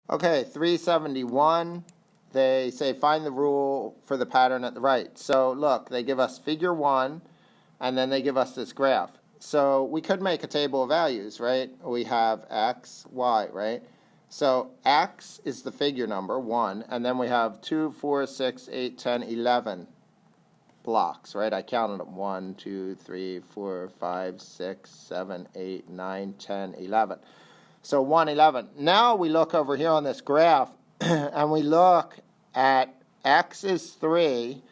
Okay, 371, they say find the rule for the pattern at the right. So look, they give us figure 1, and then they give us this graph. So we could make a table of values, right? We have x, y, right? So x is the figure number, 1, and then we have 2, 4, 6, 8, 10, 11 blocks, right? I counted them, 1, 2, 3, 4, 5, 6, 7, 8, 9, 10, 11. So 111. Now we look over here on this graph, and we look at x is 3,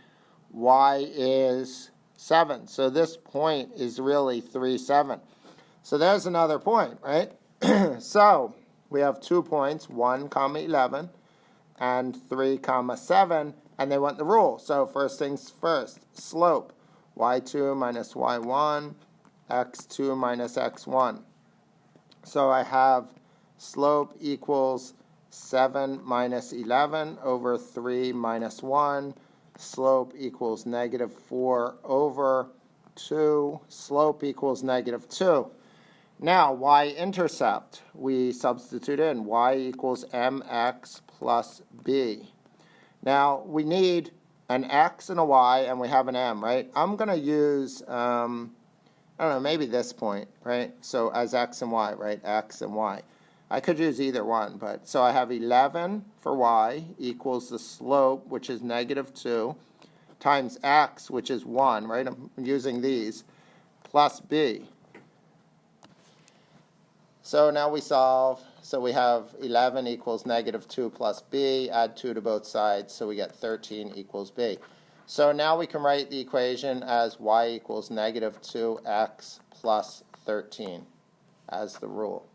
y is 7. So this point is really 3, 7. So there's another point, right? So we have 2 points, 1, 11, and 3, 7, and they want the rule. So first things first, slope, y2 minus y1, x2 minus x1. So I have slope equals 7 minus 11 over 3 minus 1. Slope equals negative 4 over 2. Slope equals negative 2. Now, y-intercept, we substitute in. Y equals mx plus b. Now, we need an x and a y, and we have an m, right? I'm going to use, I don't know, maybe this point, right? So as x and y, right? X and y. I could use either one, but so I have 11 for y equals the slope, which is negative 2, times x, which is 1, right? I'm using these, plus b. So now we solve. So we have 11 equals negative 2 plus b. Add 2 to both sides, so we get 13 equals b. So now we can write the equation as y equals negative 2x plus 13 as the rule.